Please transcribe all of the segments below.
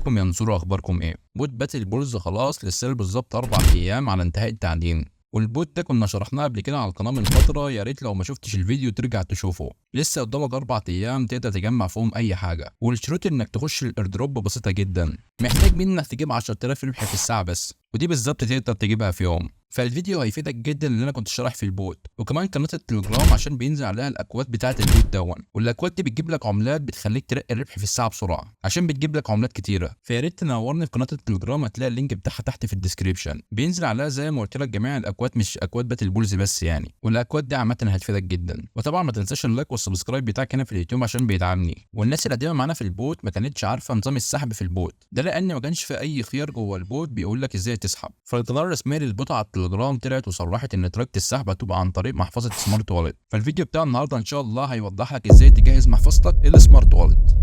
ازيكم يا نصور، اخباركم ايه؟ بوت باتل بولز خلاص لسه بالظبط 4 ايام على انتهاء التعدين، والبوت ده كنا شرحناه قبل كده على القناه من فتره. يا ريت لو ما شفتش الفيديو ترجع تشوفه. لسه قدامك 4 ايام تقدر تجمع فيهم اي حاجه، والشروط انك تخش الايردروب بسيطه جدا. محتاج منك تجيب 10000 ربح في الساعه بس، ودي بالظبط تقدر تجيبها في يوم. فالفيديو هيفيدك جدا اللي انا كنت شارح في البوت، وكمان قناه التليجرام عشان بينزل عليها الاكواد بتاعه البوت دون، والاكواد دي بتجيب لك عملات بتخليك ترقي الربح في الساعه بسرعه، عشان بتجيب لك عملات كتيره. فيا ريت تنورني في قناه التليجرام، هتلاقي اللينك بتاعها تحت في الديسكريبشن. بينزل عليها زي ما قلت لك جميع الاكواد، مش اكواد باتل بولز بس يعني، والاكواد دي عامه هتفيدك جدا. وطبعا ما تنساش اللايك والسبسكرايب بتاعك هنا في اليوتيوب عشان بيدعمني. والناس اللي قديمه معانا في البوت ما كانتش عارفه نظام السحب في البوت ده، لان ما كانش في اي خيار جوه البوت بيقول لك ازاي تسحب. فالقناه الرسميه للبوت على التليجرام طلعت وصرحت ان طريقه السحب هتبقى عن طريق محفظه سمارت والت. فالفيديو بتاع النهارده ان شاء الله هيوضح لك ازاي تجهز محفظتك السمارت والت.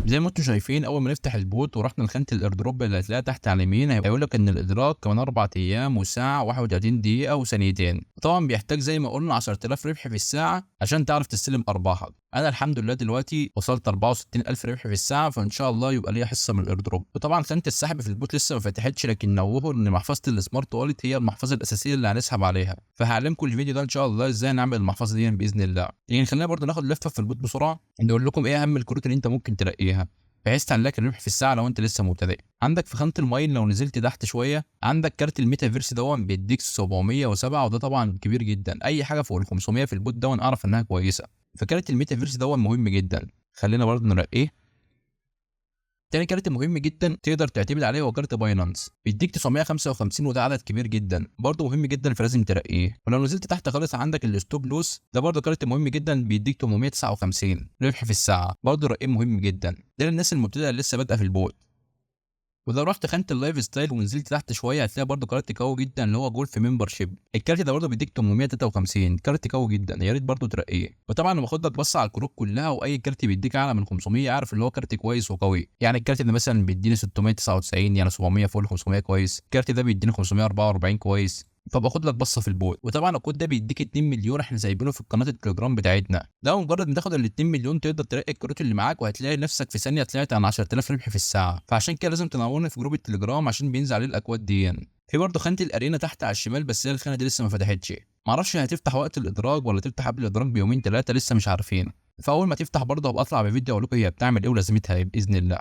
زي ما انتم شايفين، اول ما نفتح البوت ورحنا لخانه الايردروب اللي هتلاقيها تحت على اليمين، هيقول لك ان الادراك كمان 4 ايام وساعه 31 دقيقه وثانيتين. طبعا بيحتاج زي ما قلنا 10000 ربح في الساعه عشان تعرف تستلم ارباحك. انا الحمد لله دلوقتي وصلت 64000 ربح في الساعه، فان شاء الله يبقى ليا حصه من الايردروب. وطبعا خانه السحب في البوت لسه ما فتحتش، لكن نوهوا ان محفظه السمارت والت هي المحفظه الاساسيه اللي هنسحب عليها. فهعلمكم الفيديو ده ان شاء الله ازاي نعمل المحفظه دي باذن الله. يعني خلينا برضه ناخد لفه في البوت بسرعه، نقول لكم ايه اهم الكروت اللي انت ممكن ترقيها بحيث تعلق الربح في الساعه لو انت لسه مبتدئ. عندك في خانه الماين لو نزلت تحت شويه، عندك كارت الميتافيرس دون بيديك 707، وده طبعا كبير جدا. اي حاجه فوق ال 500 في البوت دون اعرف انها كويسه. فكارت الميتافيرس دون مهم جدا، خلينا برضه نرقيه. تاني كارت مهم جدا تقدر تعتمد عليه هو كارت باينانس، بيديك 955، وده عدد كبير جدا برضه مهم جدا، فلازم ترقيه. ولو نزلت تحت خالص عندك الستوب لوس، ده برضه كارت مهم جدا، بيديك 859 ربح في الساعه، برضه رقيه مهم جدا. ده للناس المبتدئه اللي لسه بادئه في البوت. ولو رحت خانه اللايف ستايل ونزلت تحت شويه، هتلاقي برضه كارت قوي جدا اللي هو جولف ممبر شيب. الكارت ده برضه بيديك 853، كارت قوي جدا، يا ريت برضه ترقيه. وطبعا لما باخد لك بص على الكروت كلها، واي كارت بيديك اعلى من 500 اعرف اللي هو كارت كويس وقوي. يعني الكارت ده مثلا بيديني 699، يعني 700 فوق ال 500 كويس. الكارت ده بيديني 544 كويس. فباخد لك بصه في البوت. وطبعا الكود ده بيديك 2 مليون، احنا سايبينه في القناه التليجرام بتاعتنا. ده مجرد ما تاخد ال 2 مليون تقدر ترقي الكروت اللي معاك، وهتلاقي نفسك في ثانيه طلعت عن 10000 ربح في الساعه. فعشان كده لازم تنورني في جروب التليجرام عشان بينزل عليه الاكواد دي. في برضه خانه الارينا تحت على الشمال، بس هي الخانه دي لسه ما فتحتش. معرفش هتفتح وقت الادراج ولا تفتح قبل الادراج بيومين 3، لسه مش عارفين. فاول ما تفتح برضه هبقى اطلع بفيديو اقول لكم هي بتعمل ايه ولازمتها ايه باذن الله.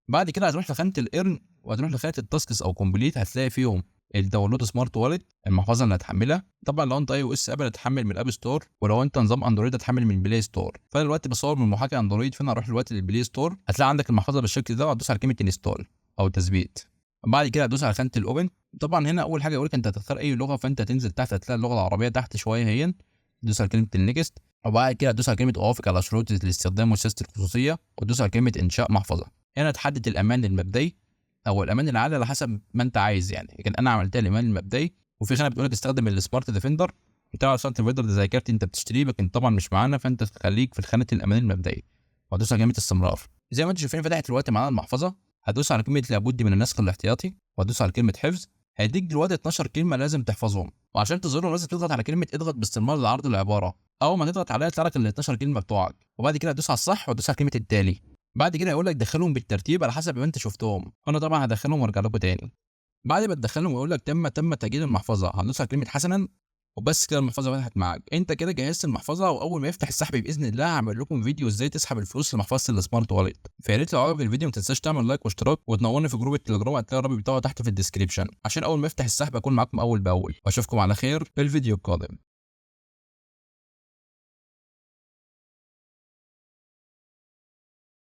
بعد كده هتروح لخانه الايرن، وهتروح لخانه التاسكس او كومبليت، هتلاقي فيهم الداونلود سمارت والت، المحفظه اللي هتحملها. طبعا لو انت اي او اس ابل هتحمل من الاب ستور، ولو انت نظام اندرويد هتحمل من بلاي ستور. فانا دلوقتي بصور من محاكي اندرويد، فانا هروح دلوقتي للبلاي ستور، هتلاقي عندك المحفظه بالشكل ده، وهتدوس على كلمه انستول او تثبيت. بعد كده هتدوس على خانه الاوبن. طبعا هنا اول حاجه يقول لك انت هتختار اي لغه، فانت تنزل تحت هتلاقي اللغه العربيه تحت شويه هي، تدوس على كلمه النكست. وبعد كده هتدوس على كلمه اوافق على شروط الاستخدام وسياسه الخصوصيه، وتدوس على كلمه انشاء محفظه. هنا تحدد الامان المبدئي او الامان العالي على حسب ما انت عايز يعني، لكن انا عملتها الامان المبدئي. وفي خانه بتقول لك استخدم السمارت ديفندر. بتاع السمارت ديفندر ده زي كارت انت بتشتريه، لكن طبعا مش معانا، فانت خليك في خانه الامان المبدئي. وهتدوس على كلمه استمرار. زي ما انتم شايفين فتحت دلوقتي معانا المحفظه. هتدوس على كلمه لابد من النسخ الاحتياطي، وهتدوس على كلمه حفظ. هيديك دلوقتي 12 كلمه لازم تحفظهم، وعشان تظهرهم لازم تضغط على كلمه اضغط باستمرار لعرض العباره. اول ما تضغط عليها يطلع لك ال 12 كلمه بتوعك، وبعد كده هتدوس على الصح وتدوس على كلمه التالي. بعد كده هيقول لك دخلهم بالترتيب على حسب ما انت شفتهم، وانا طبعا هدخلهم وارجع لكم تاني. بعد ما تدخلهم ويقول لك تم تسجيل المحفظه، هندوس على كلمه حسنا، وبس كده المحفظه فتحت معاك. انت كده جهزت المحفظه، واول ما يفتح السحب باذن الله هعمل لكم فيديو ازاي تسحب الفلوس لمحفظه السمارت والت. فيا ريت لو عجبك الفيديو ما تنساش تعمل لايك واشتراك، وتنورني في جروب التليجرام، هتلاقي الرابط بتاعه تحت في الديسكريبشن، عشان اول ما يفتح السحب اكون معاكم اول باول. واشوفكم على خير في الفيديو القادم.